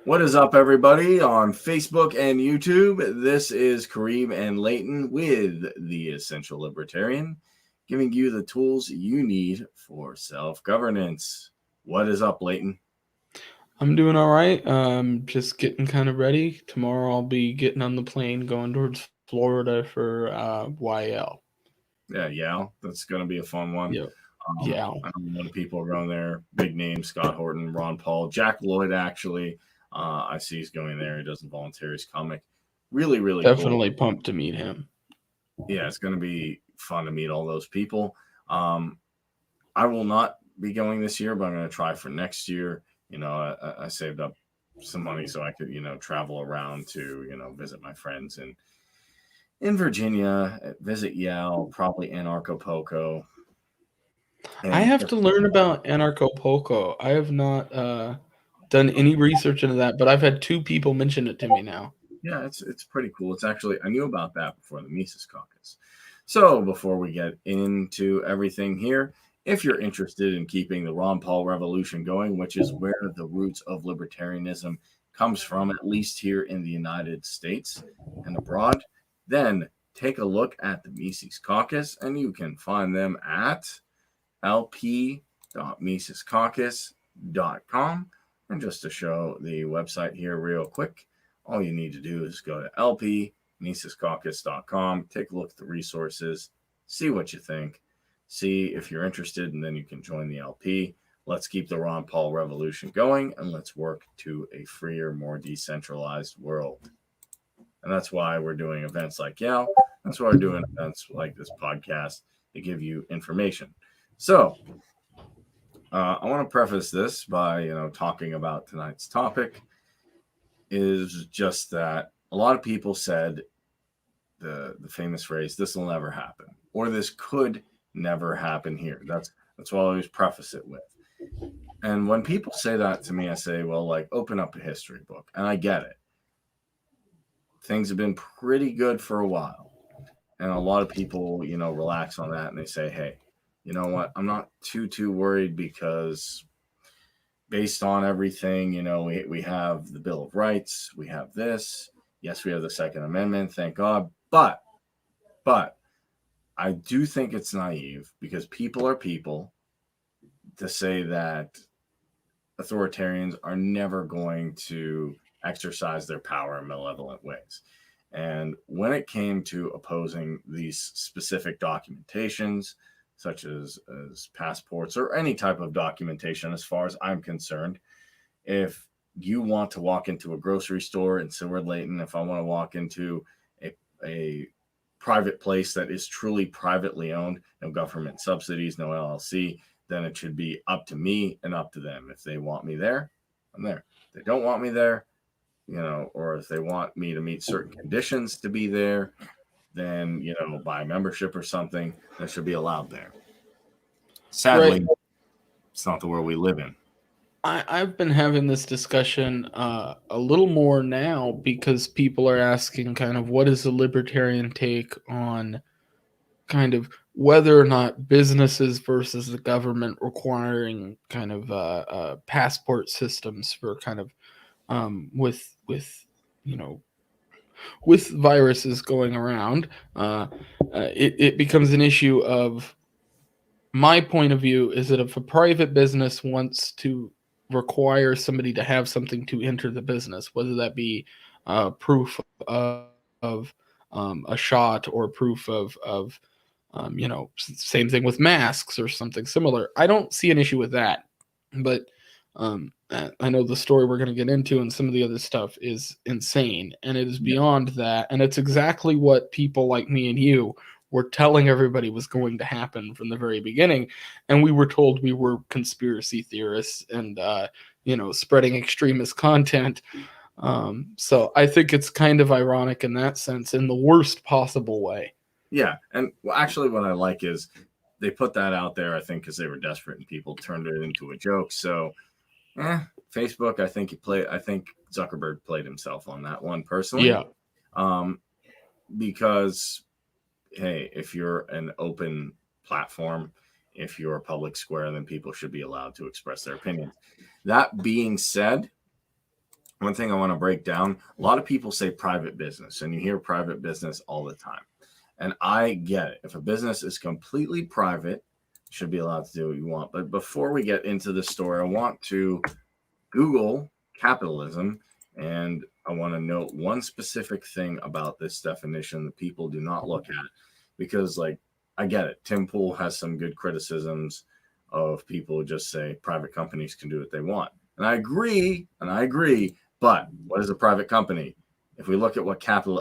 What is up, everybody, on Facebook and YouTube? This is Kareem and Leighton with the Essential Libertarian, giving you the tools you need for self-governance. What is up, Leighton? I'm doing all right. Just getting kind of ready. Tomorrow I'll be getting on the plane going towards Florida for YL. Yeah, that's going to be a fun one. Yep. Yeah. I know a lot of people are going there. Big names: Scott Horton, Ron Paul, Jack Lloyd. Actually, I see he's going there. He doesn't volunteer. He's comic. Really, really cool. Definitely pumped to meet him. Yeah, it's going to be fun to meet all those people. I will not be going this year, but I'm going to try for next year. I saved up some money so I could, travel around to, visit my friends in Virginia, visit Yale, probably Anarchapulco. I And have to learn about Anarchapulco. I have not done any research into that, but I've had two people mention it to me now. yeah, it's pretty cool. It's actually I knew about that before the Mises Caucus. So before we get into everything here, if you're interested in keeping the Ron Paul revolution going, which is where the roots of libertarianism comes from, at least here in the United States and abroad, then take a look at the Mises Caucus, and you can find them at lp.misescaucus.com. And just to show the website here real quick, all you need to do is go to lp.misescaucus.com, take a look at the resources, see what you think, see if you're interested, and then you can join the LP. Let's keep the Ron Paul revolution going, and let's work to a freer, more decentralized world. And that's why we're doing events like Yale. That's why we're doing events like this podcast to give you information. So, I want to preface this by, talking about tonight's topic is just that a lot of people said the famous phrase, "This will never happen," or "This could never happen here." That's what I always preface it with. And when people say that to me, I say, well, like, open up a history book, and I get it. Things have been pretty good for a while, and a lot of people, relax on that, and they say, hey, you know what? I'm not too worried because based on everything, we have the Bill of Rights, we have this. Yes, we have the Second Amendment, thank God. But I do think it's naive because people are people to say that authoritarians are never going to exercise their power in malevolent ways. And when it came to opposing these specific documentations, such as passports or any type of documentation, as far as I'm concerned, if you want to walk into a grocery store in Seward Leighton, if I want to walk into a private place that is truly privately owned, no government subsidies, no LLC, then it should be up to me and up to them. If they want me there, I'm there. If they don't want me there, or if they want me to meet certain conditions to be there, then, buy membership or something, that should be allowed there. Right. Sadly, it's not the world we live in. I've been having this discussion a little more now because people are asking kind of what is the libertarian take on kind of whether or not businesses versus the government requiring kind of passport systems for kind of with you know with viruses going around, it becomes an issue of my point of view is that if a private business wants to require somebody to have something to enter the business, whether that be proof of a shot or proof of same thing with masks or something similar. I don't see an issue with that, but I know the story we're going to get into and some of the other stuff is insane, and it is Yeah. beyond that, and it's exactly what people like me and you were telling everybody was going to happen from the very beginning, and we were told we were conspiracy theorists and spreading extremist content. So I think it's kind of ironic in that sense, in the worst possible way. Yeah. And actually, what I like is they put that out there, I think, because they were desperate and people turned it into a joke. So, Facebook, I think Zuckerberg played himself on that one personally. Yeah. Um, because, hey, if you're an open platform, if you're a public square, then people should be allowed to express their opinions. That being said, one thing I want to break down, a lot of people say private business, and you hear private business all the time. And I get it. If a business is completely private, you should be allowed to do what you want. But before we get into this story, I want to Google capitalism, and I want to note one specific thing about this definition that people do not look at, because, like, I get it. Tim Pool has some good criticisms of people who just say private companies can do what they want. And I agree, but what is a private company? If we look at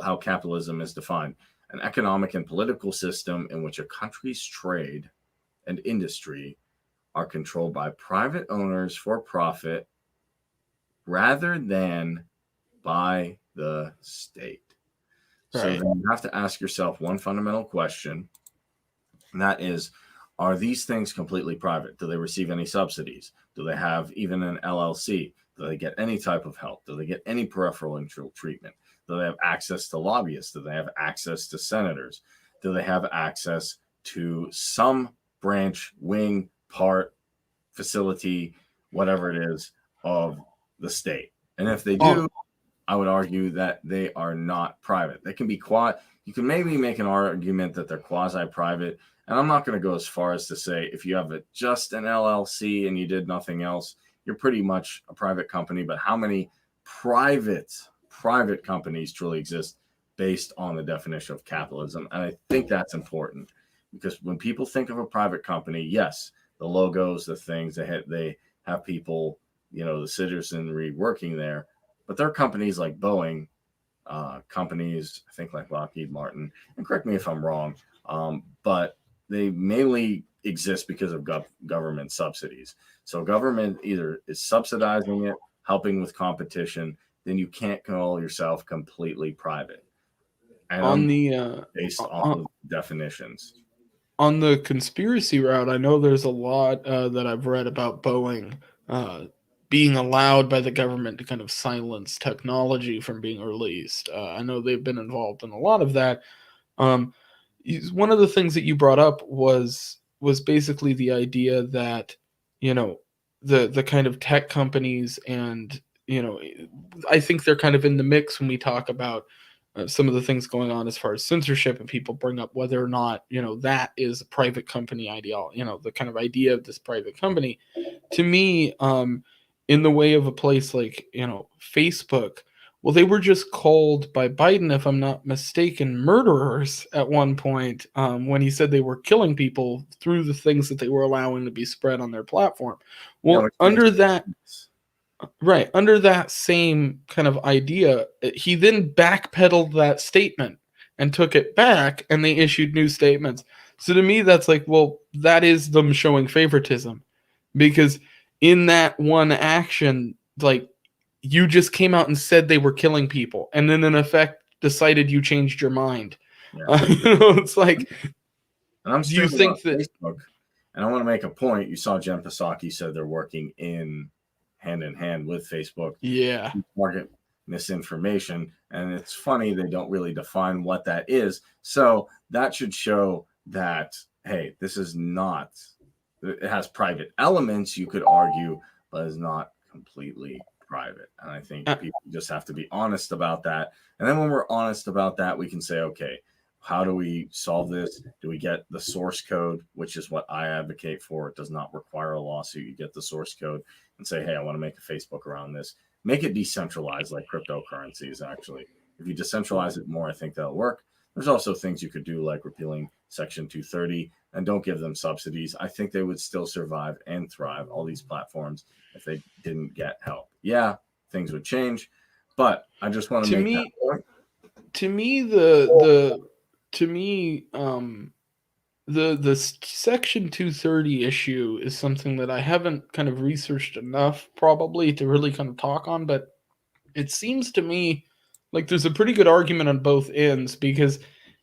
how capitalism is defined, an economic and political system in which a country's trade and industry are controlled by private owners for profit rather than by the state. So Right. then you have to ask yourself one fundamental question, and that is, are these things completely private? Do they receive any subsidies? Do they have even an LLC? Do they get any type of help? Do they get any preferential treatment? Do they have access to lobbyists? Do they have access to senators? Do they have access to some branch, wing, part, facility, whatever it is, of the state? And if they do, I would argue that they are not private. They can be you can maybe make an argument that they're quasi-private. And I'm not going to go as far as to say if you have just an LLC and you did nothing else, you're pretty much a private company. But how many private companies truly exist based on the definition of capitalism? And I think that's important, because when people think of a private company, yes, the logos, the things, they have people, the citizenry working there. But there are companies like Boeing, companies, I think, like Lockheed Martin, and correct me if I'm wrong, but they mainly exist because of government subsidies. So government either is subsidizing it, helping with competition, then you can't call yourself completely private. And On I'm the based on on, the definitions. on the conspiracy route, I know there's a lot that I've read about Boeing uh, being allowed by the government to kind of silence technology from being released. I know they've been involved in a lot of that. Um, One of the things that you brought up was basically the idea that, you know, the kind of tech companies and, I think they're kind of in the mix when we talk about some of the things going on as far as censorship, and people bring up whether or not, that is a private company ideology, the kind of idea of this private company. To me, in the way of a place like, Facebook, well, they were just called by Biden, if I'm not mistaken, murderers at one point, when he said they were killing people through the things that they were allowing to be spread on their platform. Well, Which makes sense. under that same kind of idea, he then backpedaled that statement and took it back, and they issued new statements. So to me, that's like, well, that is them showing favoritism, because in that one action, like, you just came out and said they were killing people, and then in effect decided you changed your mind. Yeah. It's like, And I'm do you streaming on think that? Facebook, and I want to make a point. You saw Jen Psaki said they're working hand in hand with Facebook Yeah, to target misinformation. And it's funny, they don't really define what that is. So that should show that, hey, this is not, it has private elements, you could argue, but is not completely private. And I think uh, people just have to be honest about that. And then when we're honest about that, we can say, okay, how do we solve this? Do we get the source code, which is what I advocate for? It does not require a lawsuit. You get the source code and say, hey, I want to make a Facebook around this. Make it decentralized like cryptocurrencies, actually. If you decentralize it more, I think that'll work. There's also things you could do like repealing Section 230, and don't give them subsidies. I think they would still survive and thrive, all these platforms, if they didn't get help. Yeah, things would change, but I just want to to make that me, point. to me, the to me, the Section 230 issue is something that I haven't kind of researched enough, probably, to really kind of talk on, but it seems to me like there's a pretty good argument on both ends, because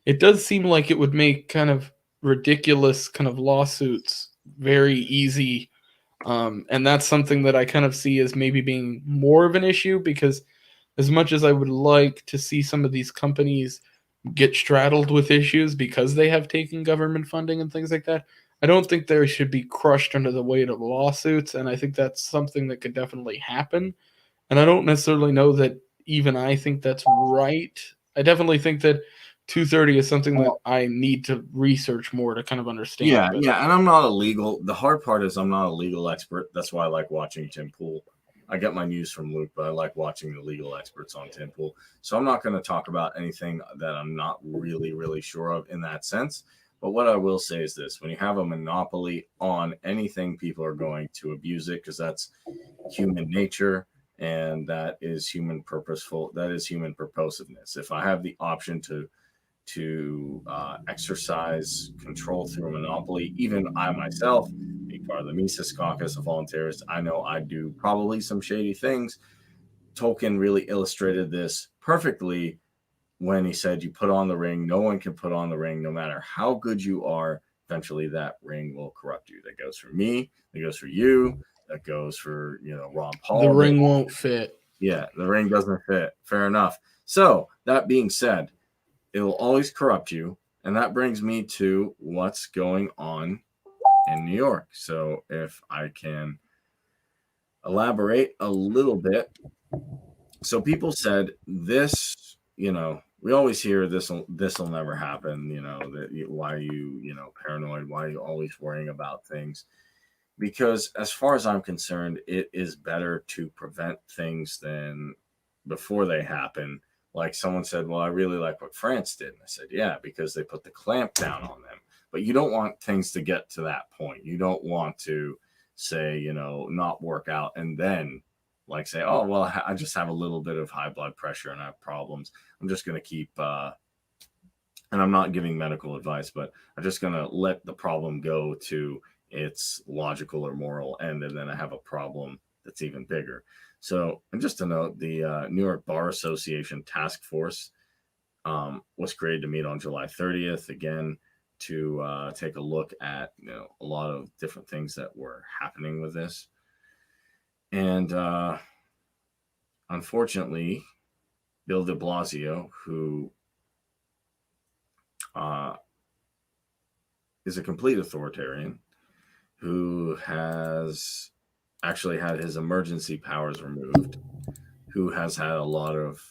it does seem like it would make kind of ridiculous kind of lawsuits very easy. And that's something that I kind of see as maybe being more of an issue, because as much as I would like to see some of these companies get straddled with issues because they have taken government funding and things like that, I don't think they should be crushed under the weight of lawsuits. And I think that's something that could definitely happen. And I don't necessarily know that even I think that's right. I definitely think that 230 is something that Well, I need to research more to kind of yeah, understand. But yeah, and I'm not a legal. The hard part is I'm not a legal expert. That's why I like watching Tim Pool. I get my news from Luke, but I like watching the legal experts on Tim Pool. So I'm not going to talk about anything that I'm not really, really sure of in that sense. But what I will say is this: when you have a monopoly on anything, people are going to abuse it because that's human nature and that is human purposeful. That is human purposiveness. If I have the option to exercise control through a monopoly. Even I myself, being part of the Mises Caucus of Volunteerists, I know I do probably some shady things. Tolkien really illustrated this perfectly when he said, "You put on the ring, no one can put on the ring, no matter how good you are. Eventually, that ring will corrupt you." That goes for me. That goes for you. That goes for Ron the Paul. ring won't fit. Yeah, the ring doesn't fit. Fair enough. So that being said, it will always corrupt you. And that brings me to what's going on in New York. So if I can elaborate a little bit. So people said this, we always hear this will never happen, why are you, paranoid, why are you always worrying about things? Because as far as I'm concerned, it is better to prevent things than before they happen. Like someone said, well, I really like what France did. And I said, yeah, because they put the clamp down on them. But you don't want things to get to that point. You don't want to say, not work out and then like say, oh, well, I just have a little bit of high blood pressure and I have problems. I'm just going to keep, and I'm not giving medical advice, but I'm just going to let the problem go to its logical or moral end, and then I have a problem that's even bigger. So, and just to note, the New York Bar Association Task Force was created to meet on July 30th again to take a look at a lot of different things that were happening with this, and unfortunately, Bill Deblasio, who uh, is a complete authoritarian, who has actually had his emergency powers removed, who has had a lot of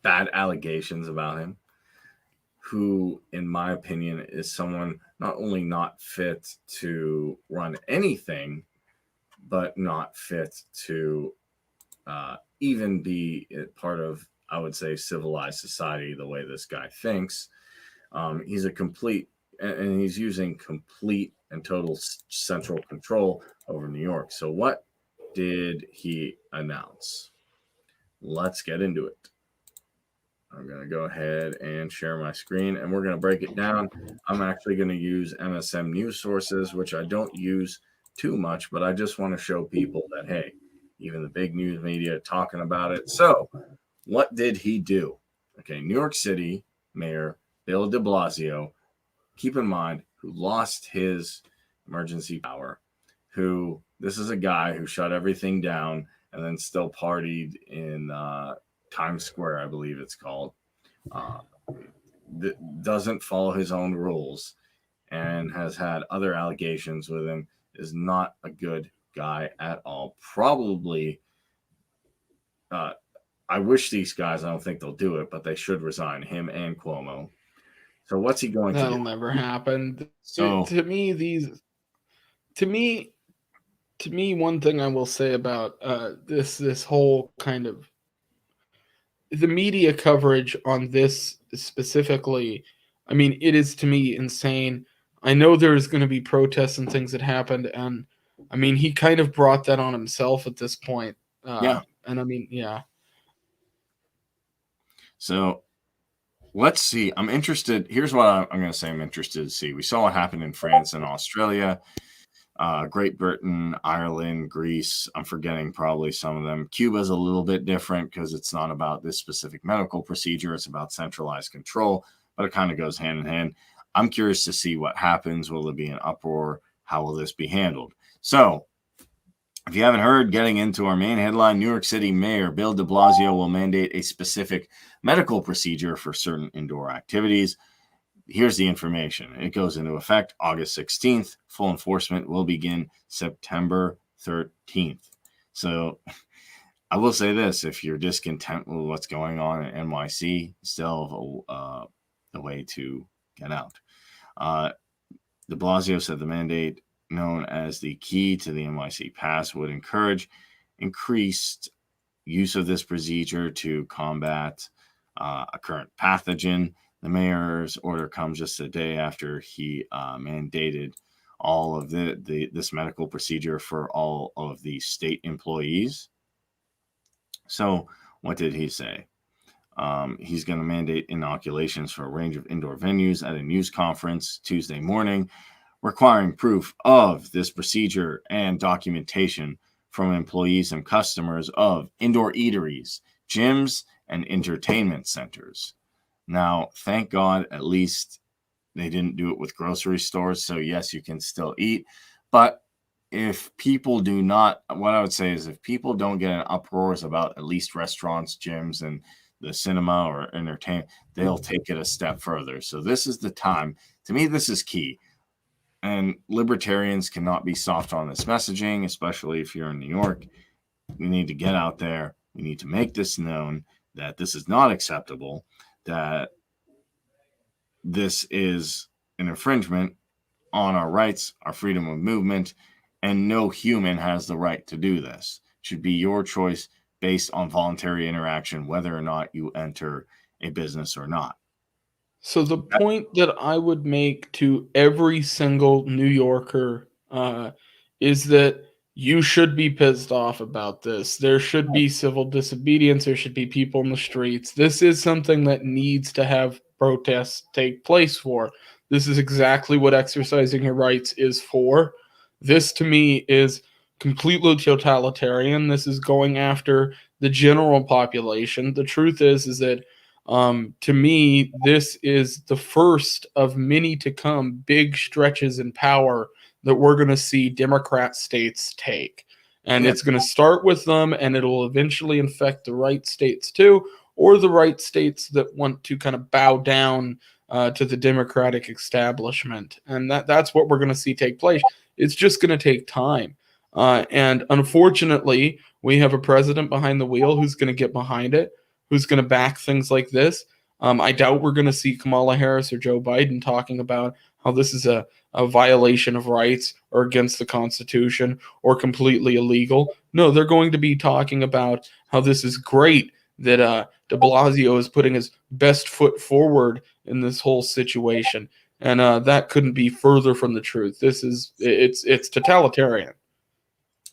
bad allegations about him, who, in my opinion, is someone not only not fit to run anything, but not fit to even be part of, I would say, civilized society the way this guy thinks. He's a complete, and he's using complete and total central control over New York. So, what did he announce? Let's get into it. I'm going to go ahead and share my screen and we're going to break it down. I'm actually going to use MSM news sources, which I don't use too much, but I just want to show people that, hey, even the big news media talking about it. So, what did he do? Okay, New York City Mayor Bill de Blasio, keep in mind, who lost his emergency power, who this is a guy who shut everything down and then still partied in Times Square, I believe it's called, uh, doesn't follow his own rules and has had other allegations with him, is not a good guy at all. Probably, I wish these guys, I don't think they'll do it, but they should resign, him and Cuomo. So what's he going to do? That'll never happen. So To me, to me, one thing I will say about this whole kind of the media coverage on this specifically, I mean, it is to me insane. I know there's going to be protests and things that happened, and I mean, he kind of brought that on himself at this point. yeah, And I mean, yeah, so let's see. I'm interested. Here's what I'm going to say. I'm interested to see. We saw what happened in France and Australia, Great Britain, Ireland, Greece. I'm forgetting probably some of them. Cuba's a little bit different because it's not about this specific medical procedure. It's about centralized control, but it kind of goes hand in hand. I'm curious to see what happens. Will there be an uproar? How will this be handled? So, if you haven't heard, getting into our main headline, New York City Mayor Bill de Blasio will mandate a specific medical procedure for certain indoor activities. Here's the information. It goes into effect August 16th. Full enforcement will begin September 13th. So I will say this: if you're discontent with what's going on in NYC, still have a way to get out. Deblasio said the mandate, known as the key to the NYC pass, would encourage increased use of this procedure to combat a current pathogen. The mayor's order comes just a day after he mandated all of this medical procedure for all of the state employees. So, what did he say? He's going to mandate inoculations for a range of indoor venues at a news conference Tuesday morning, requiring proof of this procedure and documentation from employees and customers of indoor eateries, gyms, and entertainment centers. Now, thank God, at least they didn't do it with grocery stores. So, yes, you can still eat. But if people do not, what I would say is if people don't get an uproars about at least restaurants, gyms, and the cinema or entertainment, they'll take it a step further. So, this is the time. To me, this is key. And libertarians cannot be soft on this messaging, especially if you're in New York. We need to get out there. We need to make this known that this is not acceptable, that this is an infringement on our rights, our freedom of movement, and no human has the right to do this. It should be your choice based on voluntary interaction, whether or not you enter a business or not. So the point that I would make to every single New Yorker is that you should be pissed off about this. There should be civil disobedience. There should be people in the streets. This is something that needs to have protests take place for. This is exactly what exercising your rights is for. This to me is completely totalitarian. This is going after the general population. The truth is that to me, this is the first of many to come big stretches in power that we're going to see Democrat states take. And Yeah. it's going to start with them, and it'll eventually infect the right states too, or the right states that want to kind of bow down to the Democratic establishment. And that's what we're going to see take place. It's just going to take time. And unfortunately, we have a president behind the wheel who's going to get behind it, who's going to back things like this. I doubt we're going to see Kamala Harris or Joe Biden talking about how this is a violation of rights or against the Constitution or completely illegal. No, they're going to be talking about how this is great that Deblasio is putting his best foot forward in this whole situation. And that couldn't be further from the truth. It's totalitarian.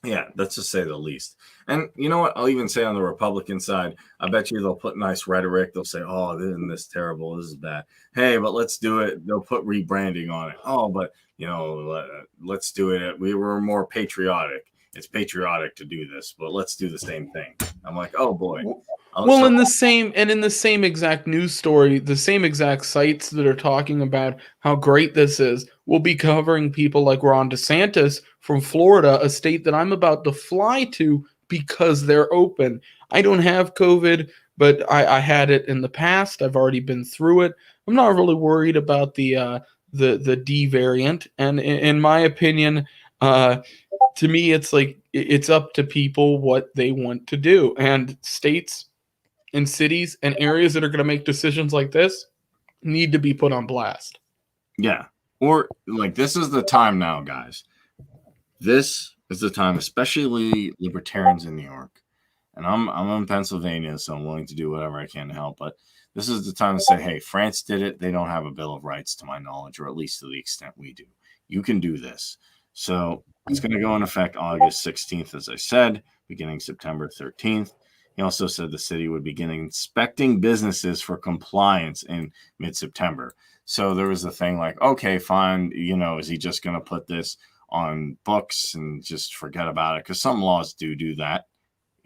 Yeah, that's to say the least. And you know what? I'll even say on the Republican side, I bet you they'll put nice rhetoric. They'll say, oh, isn't this terrible? This is bad. Hey, but let's do it. They'll put rebranding on it. Oh, but, let's do it. We were more patriotic. It's patriotic to do this, but let's do the same thing. I'm like, oh, boy. Well, in the same exact news story, the same exact sites that are talking about how great this is will be covering people like Ron DeSantis from Florida, a state that I'm about to fly to because they're open. I don't have COVID, but I had it in the past. I've already been through it. I'm not really worried about the D variant, and in my opinion, to me, it's like it's up to people what they want to do, and states in cities and areas that are going to make decisions like this need to be put on blast. Yeah. Or like this is the time now, guys. This is the time, especially libertarians in New York. And I'm in Pennsylvania, so I'm willing to do whatever I can to help. But this is the time to say, hey, France did it. They don't have a Bill of Rights to my knowledge, or at least to the extent we do. You can do this. So it's going to go in effect August 16th, as I said, beginning September 13th. He also said the city would begin inspecting businesses for compliance in mid-September. So there was a thing like, okay, fine, is he just going to put this on books and just forget about it? Because some laws do that.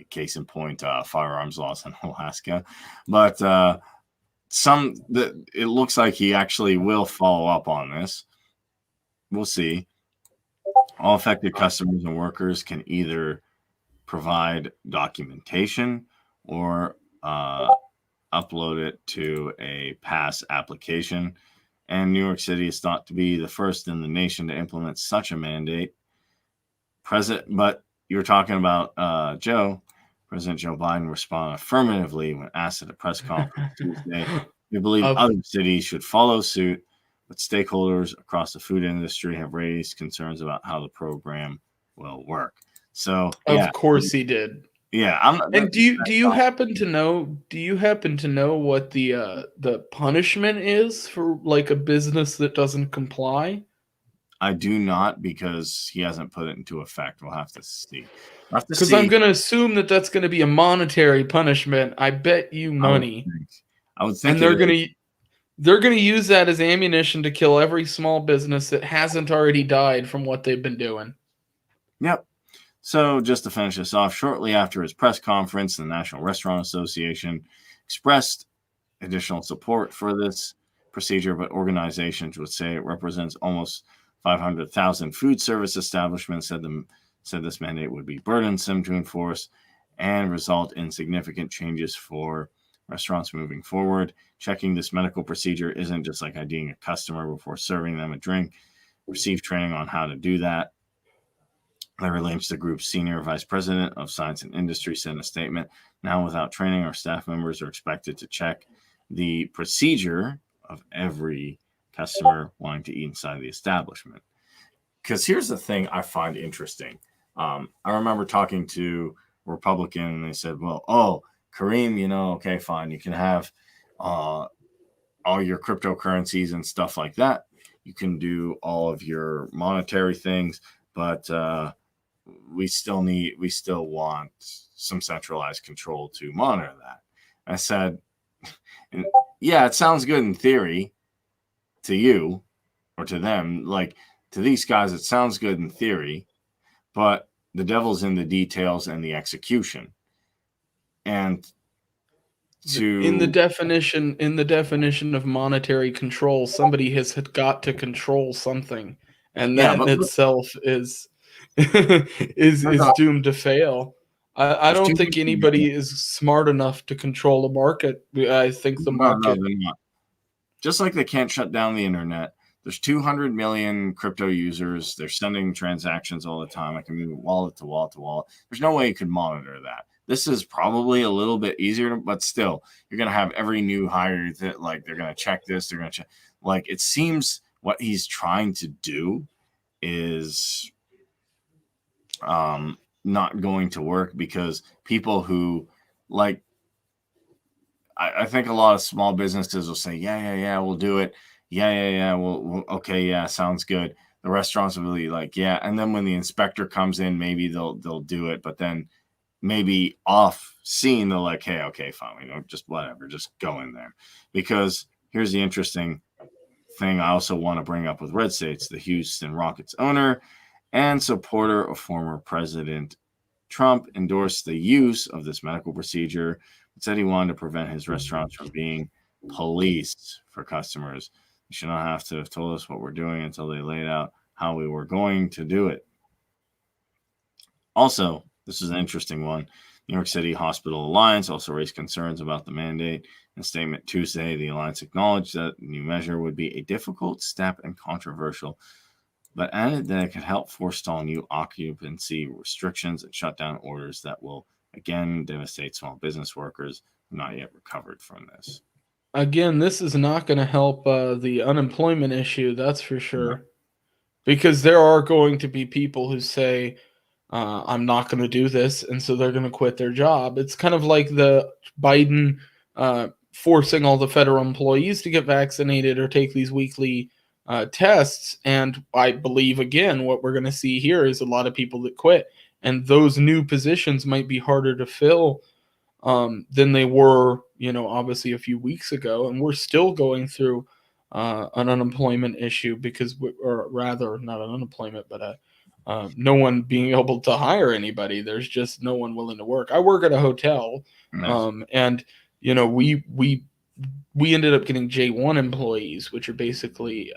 Case in point, firearms laws in Alaska. But it looks like he actually will follow up on this. We'll see. All affected customers and workers can either provide documentation or upload it to a pass application. And New York City is thought to be the first in the nation to implement such a mandate. But you're talking about Joe. President Joe Biden responded affirmatively when asked at a press conference Tuesday. We believe Of other cities should follow suit, but stakeholders across the food industry have raised concerns about how the program will work. So, yeah, of course he did. yeah, I'm not. And do you happen to know what the punishment is for like a business that doesn't comply? I do not because he hasn't put it into effect. We'll have to see. We'll have to Because I'm see. gonna assume that that's gonna be a monetary punishment. I bet you I would money, think. I would think and it is. they're gonna use that as ammunition to kill every small business that hasn't already died from what they've been doing. Yep. So, just to finish this off, shortly after his press conference, the National Restaurant Association expressed additional support for this procedure, but organizations would say it represents almost 500,000 food service establishments. Said this mandate would be burdensome to enforce and result in significant changes for restaurants moving forward. Checking this medical procedure isn't just like IDing a customer before serving them a drink. Receive training on how to do that. Larry Lynch, the group's senior vice president of science and industry, said in a statement, now without training, our staff members are expected to check the procedure of every customer wanting to eat inside the establishment. Because here's the thing I find interesting. I remember talking to a Republican and they said, well, Kareem, okay, fine. You can have all your cryptocurrencies and stuff like that. You can do all of your monetary things, but we still want some centralized control to monitor that. I said, yeah, it sounds good in theory to you or to them. Like to these guys, it sounds good in theory, but the devil's in the details and the execution. And In the to definition of monetary control, somebody has had got to control something, and yeah, that in but itself is they're is not. doomed to fail. I There's don't too think many. anybody is smart enough to control the market. I think the No, market they're not. Just like they can't shut down the internet. There's 200 million crypto users. They're sending transactions all the time. I can move wallet to wallet to wallet. There's no way you could monitor that. This is probably a little bit easier, but still, you're going to have every new hire that, like, they're going to check this. They're going to check. Like, it seems what he's trying to do is not going to work because people who, like, I think a lot of small businesses will say, yeah, we'll do it. Yeah, we'll okay, yeah, sounds good. The restaurants will be like, yeah, and then when the inspector comes in, maybe they'll do it, but then maybe off scene they're like, hey, okay, fine, we don't just whatever, just go in there. Because here's the interesting thing I also want to bring up with Red States, the Houston Rockets owner and supporter of former President Trump endorsed the use of this medical procedure and said he wanted to prevent his restaurants from being policed for customers. You should not have to have told us what we're doing until they laid out how we were going to do it. Also, this is an interesting one. New York City Hospital Alliance also raised concerns about the mandate. In a statement Tuesday, the Alliance acknowledged that the new measure would be a difficult step and controversial, but added that it could help forestall new occupancy restrictions and shutdown orders that will again devastate small business workers who have not yet recovered from this. again, this is not going to help the unemployment issue. That's for No. sure, because there are going to be people who say, I'm not going to do this, and so they're going to quit their job. It's kind of like the Biden forcing all the federal employees to get vaccinated or take these weekly tests. And I believe, again, what we're going to see here is a lot of people that quit, and those new positions might be harder to fill than they were, obviously a few weeks ago. And we're still going through an unemployment issue because, or rather, not an unemployment, but no one being able to hire anybody. There's just no one willing to work. I work at a hotel, Yes. and we ended up getting J1 employees, which are basically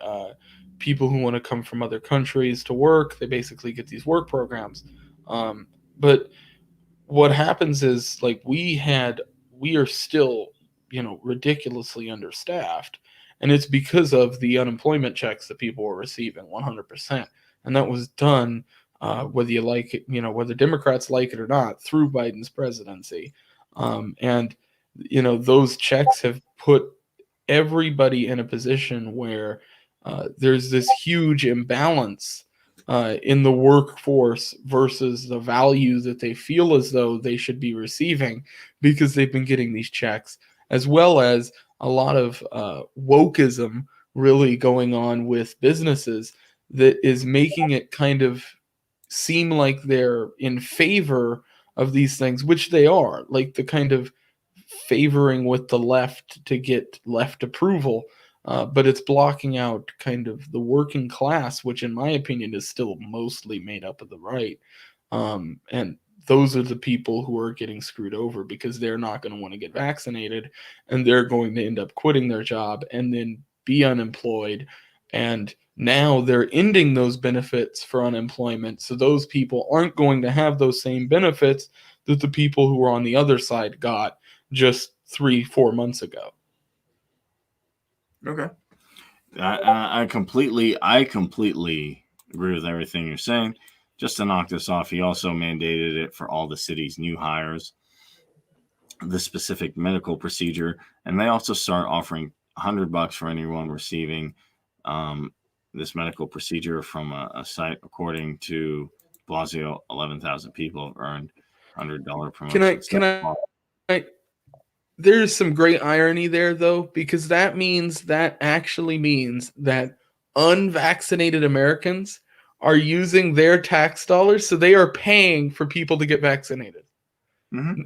people who want to come from other countries to work. They basically get these work programs, but what happens is like we are still ridiculously understaffed, and it's because of the unemployment checks that people were receiving 100%, and that was done whether you like it, whether Democrats like it or not, through Biden's presidency. And those checks have put everybody in a position where there's this huge imbalance in the workforce versus the value that they feel as though they should be receiving because they've been getting these checks, as well as a lot of wokeism really going on with businesses that is making it kind of seem like they're in favor of these things, which they are, like the kind of favoring with the left to get left approval, but it's blocking out kind of the working class, which in my opinion is still mostly made up of the right. And those are the people who are getting screwed over because they're not going to want to get vaccinated, and they're going to end up quitting their job and then be unemployed. And now they're ending those benefits for unemployment. So those people aren't going to have those same benefits that the people who were on the other side got just 3-4 months ago. Okay. I completely agree with everything you're saying. Just to knock this off, he also mandated it for all the city's new hires, the specific medical procedure, and they also start offering $100 for anyone receiving this medical procedure from a site. According to Blasio, 11,000 people have earned $100 promotion. I there's some great irony there though, because that actually means that unvaccinated Americans are using their tax dollars, so they are paying for people to get vaccinated. Mm-hmm.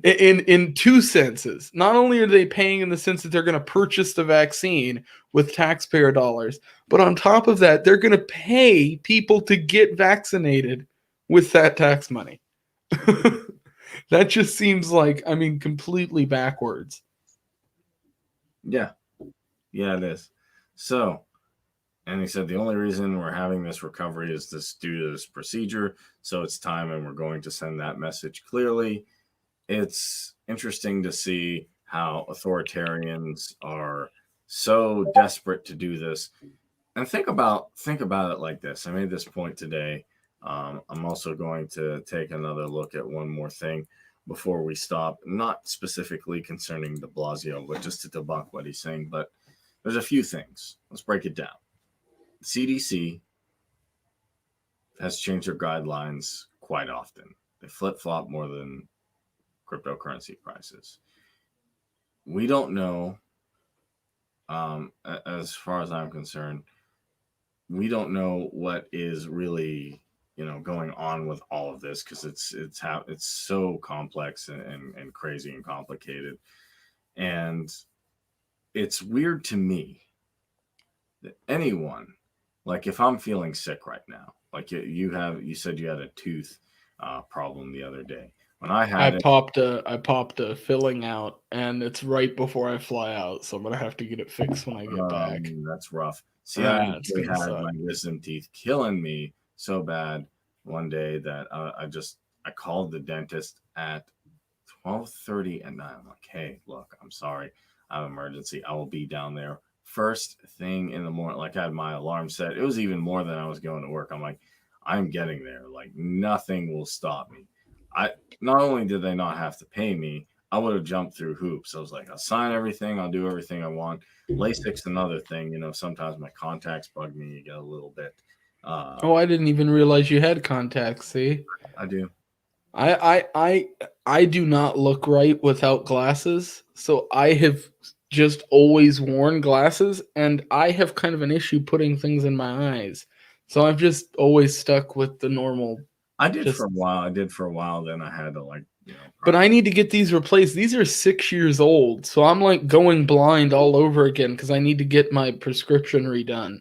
In two senses. Not only are they paying in the sense that they're going to purchase the vaccine with taxpayer dollars, but on top of that, they're going to pay people to get vaccinated with that tax money. That just seems like, completely backwards. Yeah, it is. So, and he said the only reason we're having this recovery is due to this procedure. So it's time, and we're going to send that message clearly. It's interesting to see how authoritarians are so desperate to do this. And think about it like this. I made this point today. I'm also going to take another look at one more thing before we stop, not specifically concerning Deblasio, but just to debunk what he's saying. But there's a few things. Let's break it down. The CDC has changed their guidelines quite often. They flip-flop more than cryptocurrency prices. We don't know, as far as I'm concerned, we don't know what is really going on with all of this, because it's so complex and crazy and complicated. And it's weird to me that anyone, like if I'm feeling sick right now, like you said you had a tooth problem the other day. When I popped a filling out, and it's right before I fly out, so I'm gonna have to get it fixed when I get back. That's rough. See, I Yeah, actually had my wisdom teeth killing me so bad one day that I called the dentist at 12:30 at night. I'm like, hey, look, I'm sorry, I have an emergency. I will be down there first thing in the morning. Like I had my alarm set. It was even more than I was going to work. I'm like, I'm getting there. Like nothing will stop me. Not only did they not have to pay me, I would have jumped through hoops. I was like, I'll sign everything. I'll do everything I want. LASIK's another thing. Sometimes my contacts bug me. You get a little bit. I didn't even realize you had contacts. See, I do. I do not look right without glasses, so I have just always worn glasses, and I have kind of an issue putting things in my eyes. So I've just always stuck with the normal. I did for a while. Then I had to But I need to get these replaced. These are 6 years old, so I'm like going blind all over again because I need to get my prescription redone.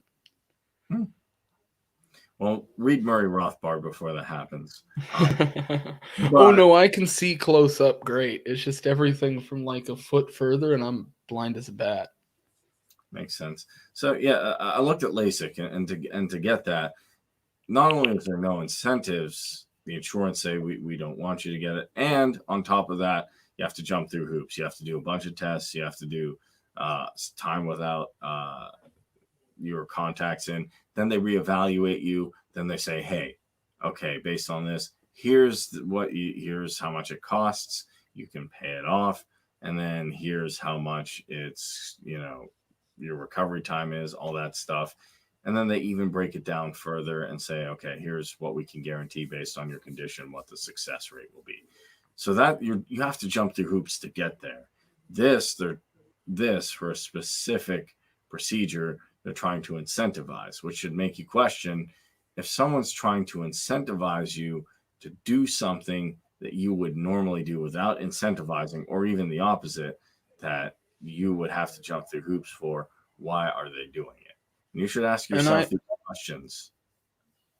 Well, read Murray Rothbard before that happens. Oh no, I can see close up great. It's just everything from like a foot further, and I'm blind as a bat. Makes sense. So yeah, I looked at LASIK, and to get that, not only is there no incentives, the insurance say we don't want you to get it, and on top of that, you have to jump through hoops. You have to do a bunch of tests. You have to do time without your contacts in. Then they reevaluate you. Then they say, hey, okay, based on this, here's here's how much it costs. You can pay it off, and then here's how much it's, your recovery time is, all that stuff. And then they even break it down further and say, okay, here's what we can guarantee based on your condition, what the success rate will be. So that you have to jump through hoops to get there. This for a specific procedure they're trying to incentivize, which should make you question, if someone's trying to incentivize you to do something that you would normally do without incentivizing, or even the opposite, that you would have to jump through hoops for, why are they doing it? And you should ask And yourself I these questions.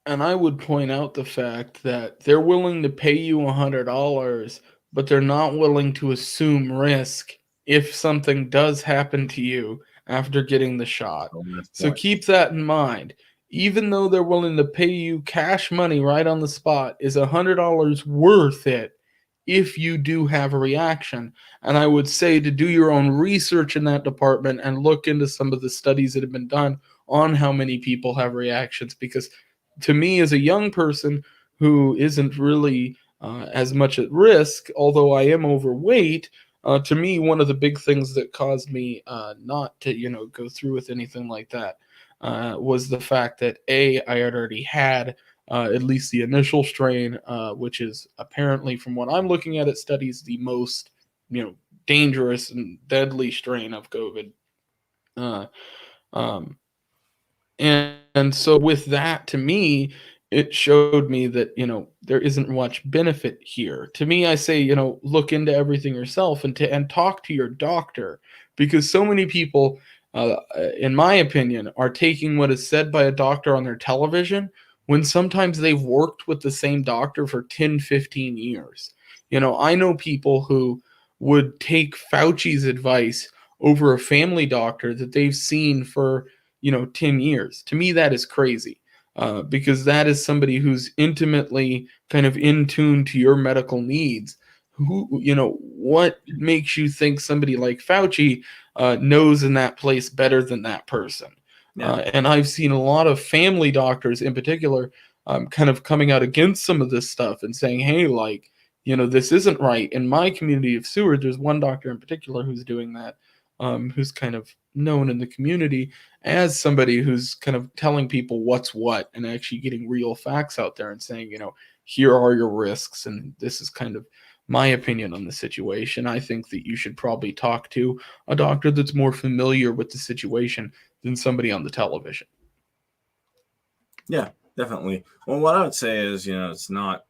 and I would point out the fact that they're willing to pay you $100, but they're not willing to assume risk if something does happen to you after getting the shot. So that's So point. keep that in mind. Even though they're willing to pay you cash money right on the spot, is $100 worth it if you do have a reaction? And I would say to do your own research in that department and look into some of the studies that have been done on how many people have reactions, because to me, as a young person who isn't really as much at risk, although I am overweight, to me, one of the big things that caused me not to, go through with anything like that was the fact that I had already had at least the initial strain, which is apparently, from what I'm looking at studies, the most, dangerous and deadly strain of COVID. Uh, um, and so with that, to me, it showed me that, there isn't much benefit here. To me, I say, look into everything yourself and talk to your doctor, because so many people, in my opinion, are taking what is said by a doctor on their television when sometimes they've worked with the same doctor for 10, 15 years. I know people who would take Fauci's advice over a family doctor that they've seen for 10 years. To me, that is crazy, because that is somebody who's intimately kind of in tune to your medical needs. What makes you think somebody like Fauci knows in that place better than that person? Yeah. And I've seen a lot of family doctors in particular kind of coming out against some of this stuff and saying, hey, like, this isn't right. In my community of Seward, there's one doctor in particular who's doing that, who's kind of known in the community as somebody who's kind of telling people what's what and actually getting real facts out there and saying, here are your risks. And this is kind of my opinion on the situation. I think that you should probably talk to a doctor that's more familiar with the situation than somebody on the television. Yeah, definitely. Well, what I would say is, it's not,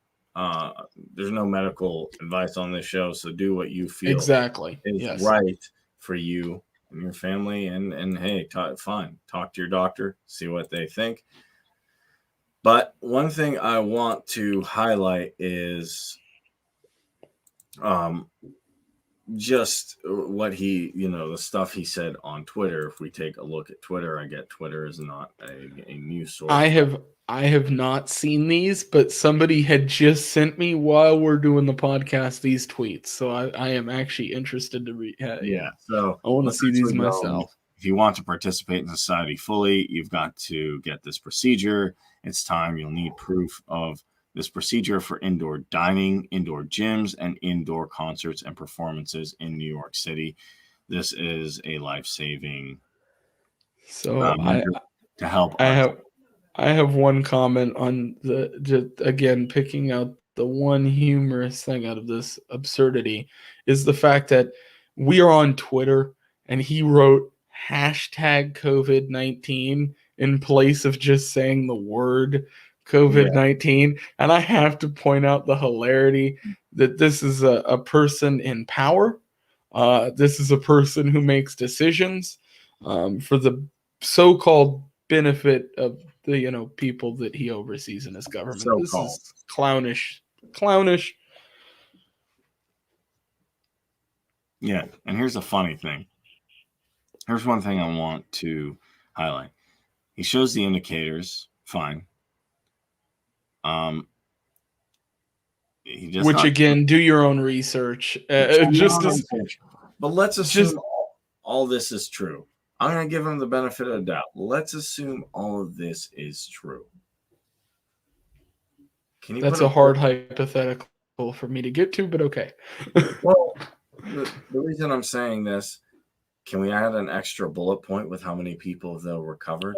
there's no medical advice on this show. So do what you feel Exactly. is Yes. right for you and your family. And hey, fine, talk to your doctor, see what they think. But one thing I want to highlight is um, just what the stuff he said on Twitter. If we take a look at Twitter, I get Twitter is not a news source. I have not seen these, but somebody had just sent me while we're doing the podcast these tweets, so I am actually interested to read. Yeah, so I want to let's see these actually go. myself. If you want to participate in society fully, you've got to get this procedure. It's time. You'll need proof of this procedure for indoor dining, indoor gyms, and indoor concerts and performances in New York City. This is a life-saving So measure to help I us. have I have one comment on just again picking out the one humorous thing out of this absurdity is the fact that we are on Twitter and he wrote hashtag COVID-19 in place of just saying the word Yeah, COVID-19. And I have to point out the hilarity that this is a person in power. This is a person who makes decisions for the so-called benefit of the people that he oversees in his government. so This called. is clownish, clownish. Yeah, and here's the funny thing. Here's one thing I want to highlight. He shows the indicators, fine. He just Which not again, do your own research. Just as But let's just assume all this is true. I'm going to give him the benefit of the doubt. Let's assume all of this is true. Can you That's put a a hard hypothetical for me to get to, but okay. well, the reason I'm saying this, can we add an extra bullet point with how many people though recovered?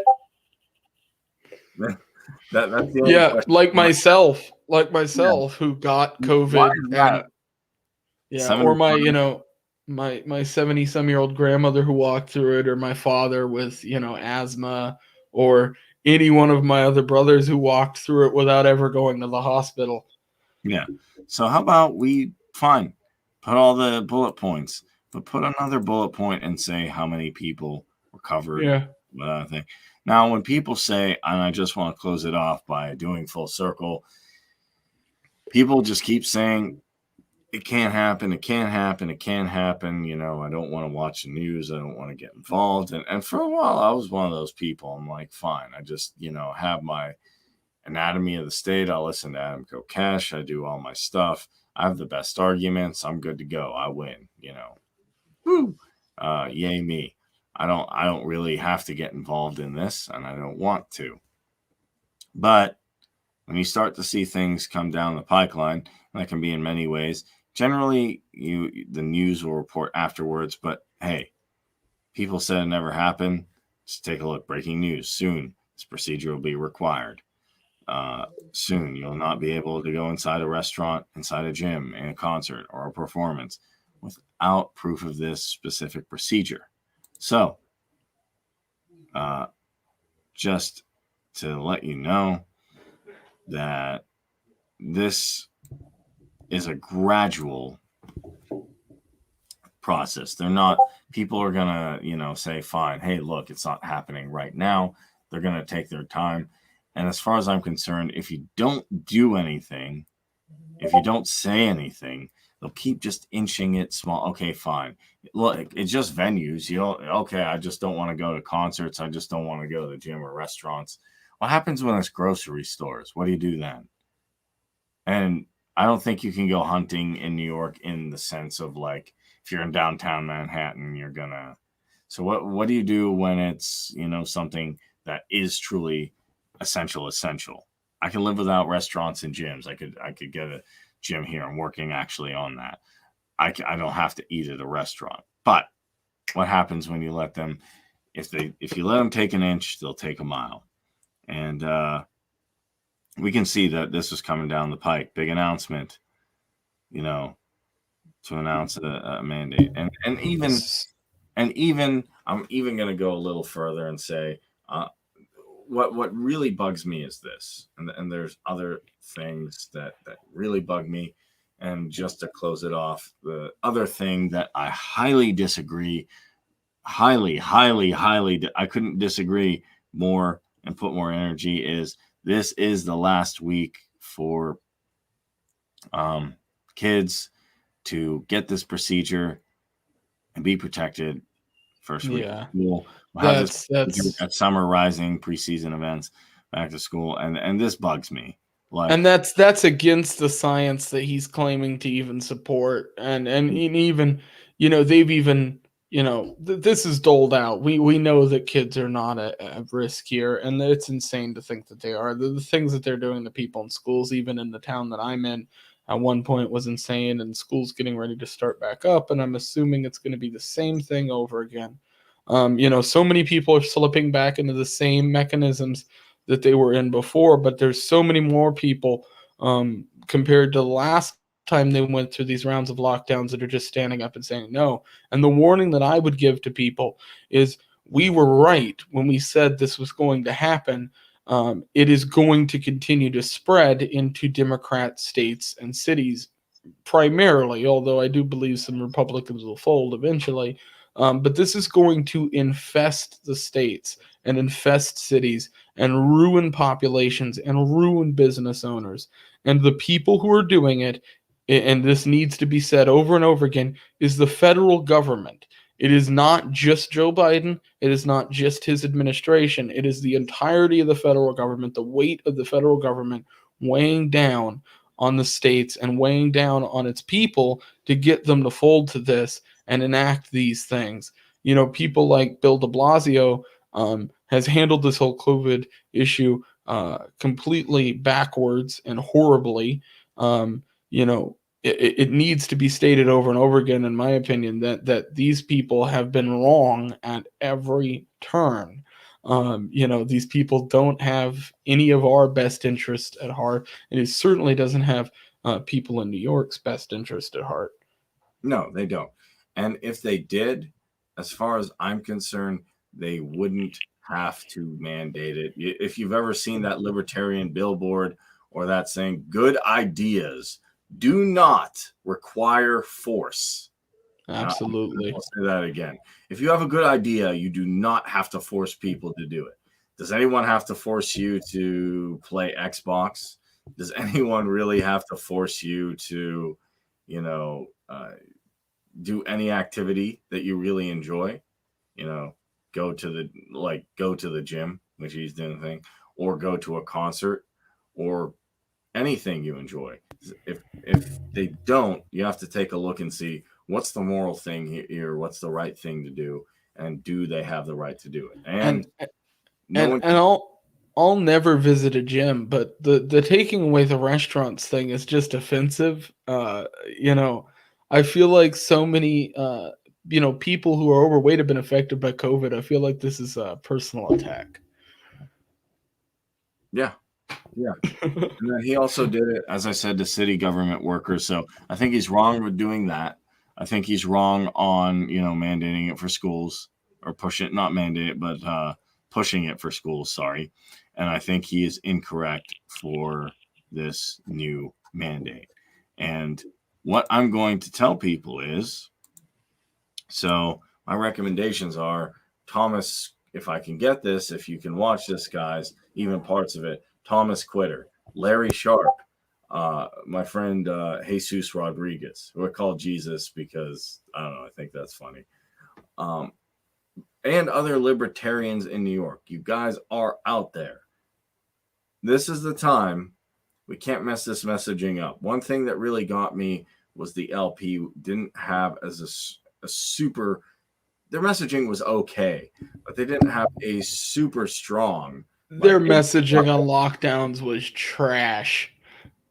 That's the only Yeah, question. like Yeah. myself who got Why COVID is that and yeah, or my, 75? my 70-some-year-old grandmother who walked through it, or my father with, asthma, or any one of my other brothers who walked through it without ever going to the hospital. Yeah. So how about we fine, put all the bullet points, but put another bullet point and say how many people recovered. Yeah. Thing. Now, when people say, and I just want to close it off by doing full circle, people just keep saying it can't happen, it can't happen, it can't happen. I don't want to watch the news, I don't want to get involved. And for a while, I was one of those people. I'm like, fine, I just have my anatomy of the state. I'll listen to Adam Kokesh. I do all my stuff. I have the best arguments. I'm good to go. I win. Woo. Yay me. I don't really have to get involved in this, and I don't want to. But when you start to see things come down the pipeline, that can be in many ways. Generally, the news will report afterwards. But hey, people said it never happened. Just take a look. Breaking news. Soon, this procedure will be required. Soon, you'll not be able to go inside a restaurant, inside a gym, in a concert, or a performance without proof of this specific procedure. So, just to let you know that this is a gradual process. People are going to, say, fine, hey, look, it's not happening right now. They're going to take their time. And as far as I'm concerned, if you don't do anything, if you don't say anything, they'll keep just inching it small. Okay, fine. Look, it's just venues. Okay, I just don't want to go to concerts. I just don't want to go to the gym or restaurants. What happens when it's grocery stores? What do you do then? And I don't think you can go hunting in New York in the sense of like, if you're in downtown Manhattan, you're gonna. So what do you do when it's something that is truly essential? I can live without restaurants and gyms. I could get a gym here. I'm working actually on that. I don't have to eat at a restaurant. But what happens when you let them? If you let them take an inch, they'll take a mile. And we can see that this is coming down the pike. Big announcement, to announce a mandate. And even I'm even going to go a little further and say, what really bugs me is this, and there's other things that really bug me. And just to close it off, the other thing that I highly disagree, highly, I couldn't disagree more and put more energy is this is the last week for kids to get this procedure and be protected. First week of school, we'll have this at summer rising preseason events, back to school, and this bugs me. And that's against the science that he's claiming to even support, and even they've even this is doled out. We know that kids are not at risk here, and it's insane to think that they are. The things that they're doing to people in schools, even in the town that I'm in, at one point was insane, and school's getting ready to start back up, and I'm assuming it's going to be the same thing over again. So many people are slipping back into the same mechanisms that they were in before, but there's so many more people compared to the last time they went through these rounds of lockdowns that are just standing up and saying no. And the warning that I would give to people is we were right when we said this was going to happen. It is going to continue to spread into Democrat states and cities primarily, although I do believe some Republicans will fold eventually. But this is going to infest the states and infest cities and ruin populations and ruin business owners. And the people who are doing it, and this needs to be said over and over again, is the federal government. It is not just Joe Biden. It is not just his administration. It is the entirety of the federal government, the weight of the federal government weighing down on the states and weighing down on its people to get them to fold to this and enact these things. People like Bill de Blasio has handled this whole COVID issue completely backwards and horribly. You know, it needs to be stated over and over again, in my opinion, that these people have been wrong at every turn. You know, these people don't have any of our best interest at heart, and it certainly doesn't have people in New York's best interest at heart. No, they don't. And if they did, as far as I'm concerned, they wouldn't have to mandate it. If you've ever seen that libertarian billboard or that saying, good ideas do not require force. Absolutely. I'll say that again. If you have a good idea, you do not have to force people to do it. Does anyone have to force you to play Xbox? Does anyone really have to force you to, you know, do any activity that you really enjoy? You know, go to the gym, which he's doing the thing, or go to a concert, or anything you enjoy. If they don't, you have to take a look and see what's the moral thing here, what's the right thing to do, and do they have the right to do it? And And no one, and I'll never visit a gym, but the taking away the restaurants thing is just offensive. You know, I feel like so many you know, people who are overweight have been affected by COVID. I feel like this is a personal attack. yeah, yeah. And then he also did it, as I said, to city government workers. So I think he's wrong with doing that. I think he's wrong on, mandating it for schools, or not mandate it, but pushing it for schools. Sorry. And I think he is incorrect for this new mandate. And what I'm going to tell people is, so my recommendations are, Thomas, if I can get this, if you can watch this, guys, even parts of it, Thomas Quitter, Larry Sharp, my friend Jesus Rodriguez, who I call Jesus because, I don't know, I think that's funny, and other libertarians in New York. You guys are out there. This is the time. We can't mess this messaging up. One thing that really got me was the LP didn't have as a super, their messaging was okay, but they didn't have a super strong, Their like, hey, messaging on lockdowns was trash.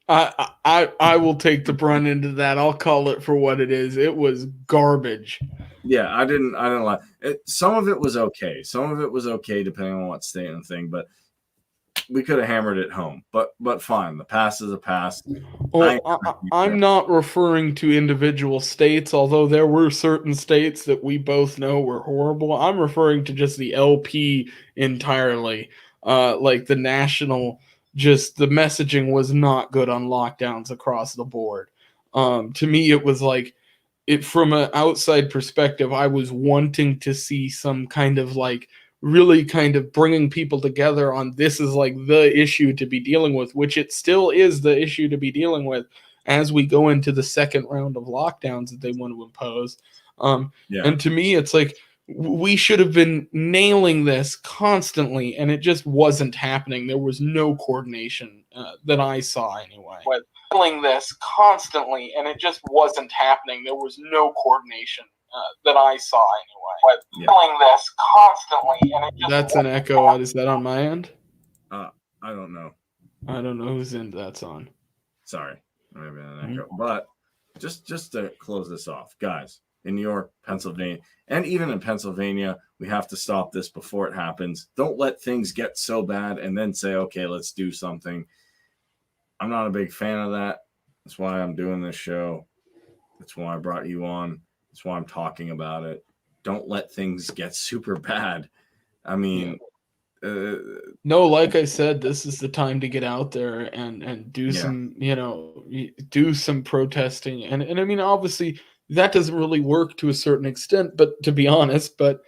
I will take the brunt into that. I'll call it for what it is. It was garbage. yeah, I didn't like it. Some of it was okay. Some of it was okay depending on what state and thing, but we could have hammered it home. But fine, the past is a past. I Well, I'm not referring to individual states, although there were certain states that we both know were horrible. I'm referring to just the LP entirely. Like the national, just the messaging was not good on lockdowns across the board. To me, it was like it from an outside perspective, I was wanting to see some kind of like really kind of bringing people together on this is like the issue to be dealing with, which it still is the issue to be dealing with as we go into the second round of lockdowns that they want to impose. yeah, And to me, it's like we should have been nailing this constantly, and it just wasn't happening. There was no coordination that I saw anyway. Nailing this constantly, and it just wasn't happening. There was no coordination that I saw anyway. yeah. Nailing this constantly, and it just that's an echo. Is that on my end? I don't know. I don't know whose end that's on. Sorry, maybe an echo. But just to close this off, guys, in New York, Pennsylvania, and even in Pennsylvania, we have to stop this before it happens. Don't let things get so bad and then say, okay, let's do something. I'm not a big fan of that. That's why I'm doing this show. That's why I brought you on. That's why I'm talking about it. Don't let things get super bad. I mean, no, like I said, this is the time to get out there and do some, do some protesting. And I mean, obviously that doesn't really work to a certain extent, but to be honest, but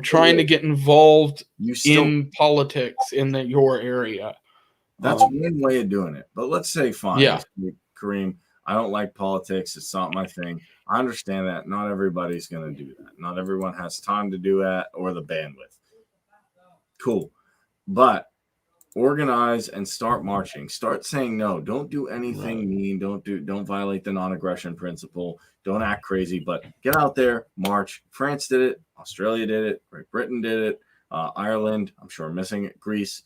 trying to get involved in politics in your area. That's one way of doing it. But let's say, fine, yeah, Kareem, I don't like politics. It's not my thing. I understand that. Not everybody's going to do that. Not everyone has time to do that or the bandwidth. Cool. But organize and start marching. Start saying no. Don't do anything mean. Don't violate the non-aggression principle. Don't act crazy, but get out there, march. France did it. Australia did it. Great Britain did it. Ireland, I'm sure I'm missing it. Greece.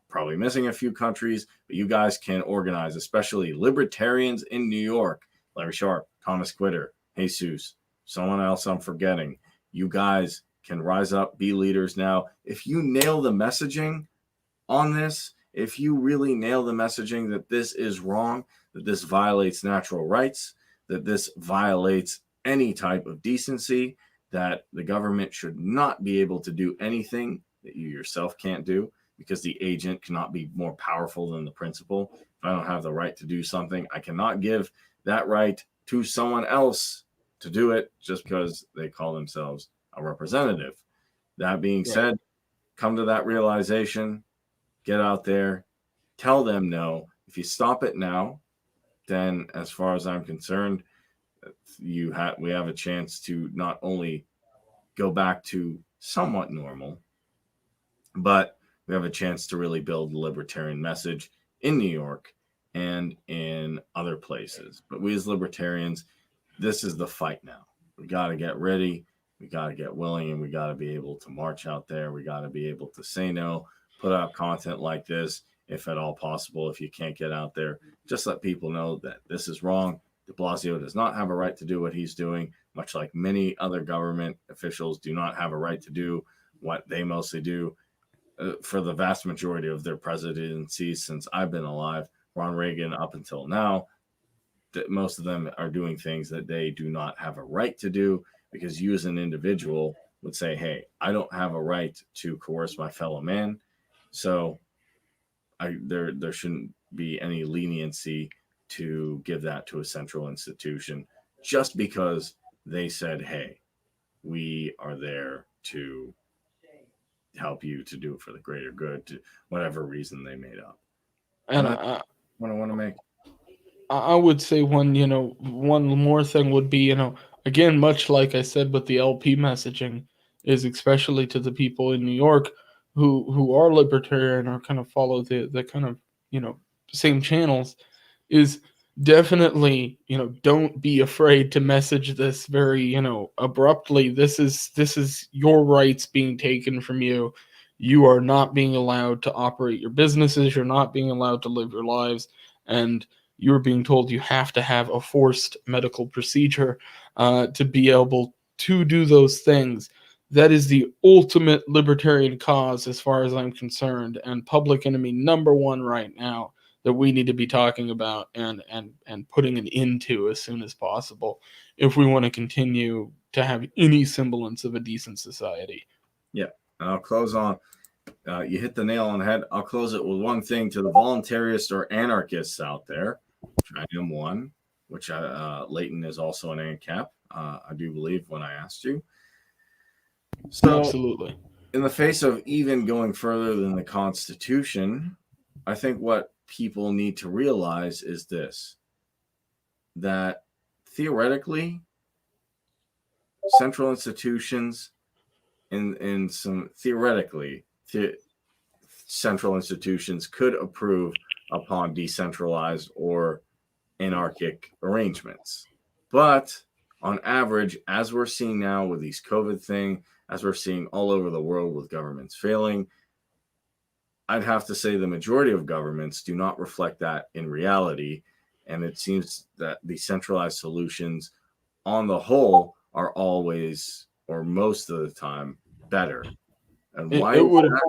probably missing a few countries, but you guys can organize, especially libertarians in New York. Larry Sharp, Thomas Quitter, Jesus, someone else I'm forgetting. You guys can rise up, be leaders now. If you nail the messaging on this, if you really nail the messaging that this is wrong, that this violates natural rights, that this violates any type of decency, that the government should not be able to do anything that you yourself can't do, because the agent cannot be more powerful than the principal. If I don't have the right to do something, I cannot give that right to someone else to do it just because they call themselves a representative. That being said, come to that realization, get out there, tell them no. If you stop it now, then as far as I'm concerned, we have a chance to not only go back to somewhat normal, but we have a chance to really build a libertarian message in New York and in other places. But we as libertarians, this is the fight now. We got to get ready. We got to get willing, and we got to be able to march out there. We got to be able to say no, put out content like this, if at all possible. If you can't get out there, just let people know that this is wrong. Deblasio does not have a right to do what he's doing, much like many other government officials do not have a right to do what they mostly do. For the vast majority of their presidencies since I've been alive, Ron Reagan up until now, that most of them are doing things that they do not have a right to do, because you as an individual would say, hey, I don't have a right to coerce my fellow man. So there shouldn't be any leniency to give that to a central institution just because they said, hey, we are there to help you to do it for the greater good, to whatever reason they made up. And And that's what I want to make. I would say one more thing would be, again, much like I said with the LP messaging, is especially to the people in New York who are libertarian or kind of follow the kind of same channels, is definitely, don't be afraid to message this very, abruptly. This is your rights being taken from you. You are not being allowed to operate your businesses. You're not being allowed to live your lives, and you're being told you have to have a forced medical procedure to be able to do those things. That is the ultimate libertarian cause, as far as I'm concerned, and public enemy number one right now that we need to be talking about and putting an end to as soon as possible if we want to continue to have any semblance of a decent society. Yeah. And I'll close on, you hit the nail on the head. I'll close it with one thing to the voluntarists or anarchists out there, which I am one, which Leighton is also an ANCAP, I do believe, when I asked you. So, Absolutely. in the face of even going further than the Constitution, I think what people need to realize is this, that theoretically, central institutions in some theoretically central institutions could approve upon decentralized or anarchic arrangements. But on average, as we're seeing now with these COVID thing, as we're seeing all over the world with governments failing, I'd have to say the majority of governments do not reflect that in reality. And it seems that the centralized solutions on the whole are always, or most of the time, better. And It, why it is would that?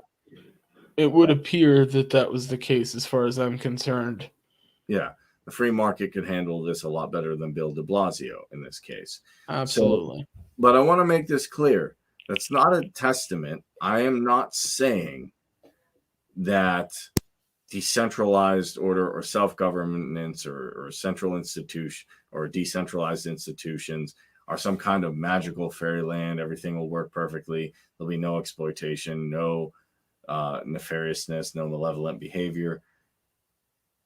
it would appear that that was the case as far as I'm concerned. Yeah, the free market could handle this a lot better than Bill de Blasio in this case. So, Absolutely. but I want to make this clear. That's not a testament. I am not saying that decentralized order or self-governance or central institution or decentralized institutions are some kind of magical fairyland. Everything will work perfectly. There'll be no exploitation, no nefariousness, no malevolent behavior.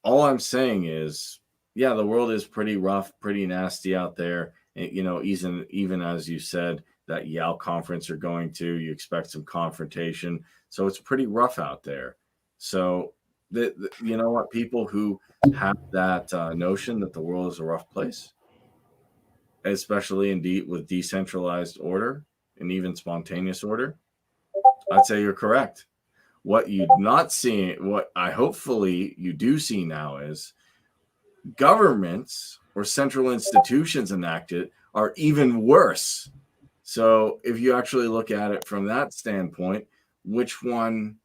All I'm saying is, yeah, the world is pretty rough, pretty nasty out there. And, even as you said, that Yale conference you're going to, you expect some confrontation. So it's pretty rough out there. So, you know what? People who have that notion that the world is a rough place, especially indeed with decentralized order and even spontaneous order, I'd say you're correct. What you're not seeing, what I hopefully you do see now is governments or central institutions enacted are even worse. So if you actually look at it from that standpoint, which one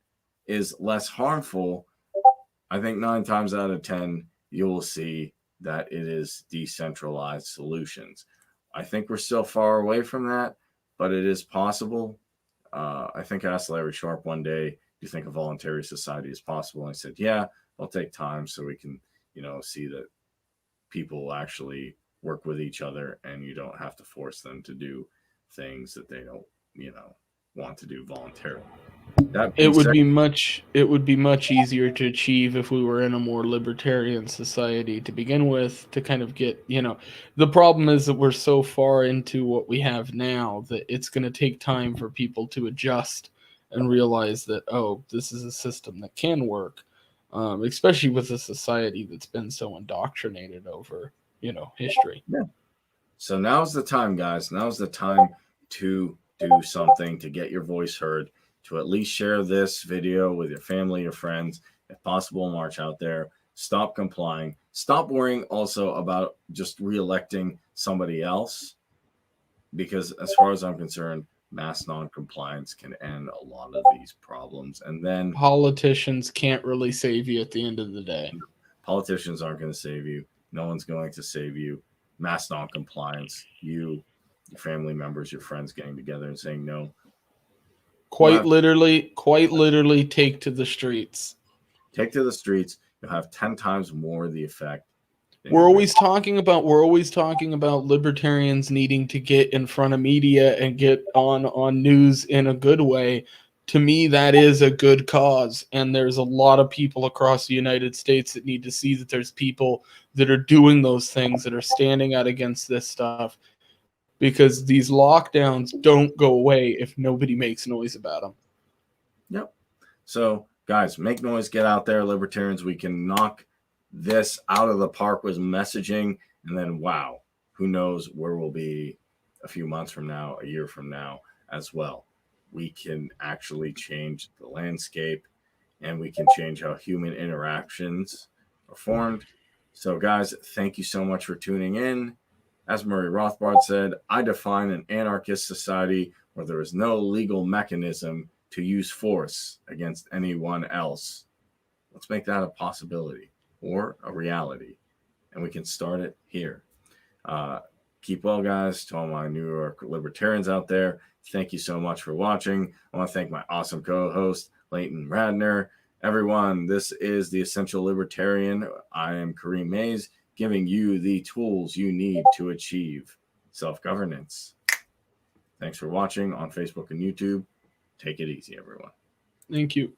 is less harmful? I think 9 times out of 10, you will see that it is decentralized solutions. I think we're still far away from that, but it is possible. I think I asked Larry Sharp one day, do you think a voluntary society is possible? And I said, yeah, it'll take time so we can, see that people will actually work with each other and you don't have to force them to do things that they don't, want to do voluntarily. That being said, It would be much easier to achieve if we were in a more libertarian society to begin with, to kind of get, the problem is that we're so far into what we have now that it's going to take time for people to adjust and realize that, oh, this is a system that can work, especially with a society that's been so indoctrinated over, history. yeah. So now's the time, guys. Now's the time to do something to get your voice heard, to at least share this video with your family, your friends, if possible, march out there. Stop complying. Stop worrying also about just reelecting somebody else, because as far as I'm concerned, mass non-compliance can end a lot of these problems. And then Politicians can't really save you at the end of the day. politicians aren't going to save you. No one's going to save you. Mass non-compliance, your family members, your friends getting together and saying no. Quite literally take to the streets. Take to the streets. You'll have 10 times more the effect. We're always talking about libertarians needing to get in front of media and get on news in a good way. To me, that is a good cause, and there's a lot of people across the United States that need to see that there's people that are doing those things, that are standing out against this stuff, because these lockdowns don't go away if nobody makes noise about them. Yep. So, guys, make noise, get out there, libertarians. We can knock this out of the park with messaging, and then, wow, who knows where we'll be a few months from now, a year from now as well. We can actually change the landscape, and we can change how human interactions are formed. So, guys, thank you so much for tuning in. As Murray Rothbard said, I define an anarchist society where there is no legal mechanism to use force against anyone else. Let's make that a possibility or a reality, and we can start it here. Keep well, guys. To all my New York libertarians out there, thank you so much for watching. I want to thank my awesome co-host, Leighton Radner. Everyone, this is The Essential Libertarian. I am Kareem Mays, giving you the tools you need to achieve self-governance. Thanks for watching on Facebook and YouTube. Take it easy, everyone. Thank you.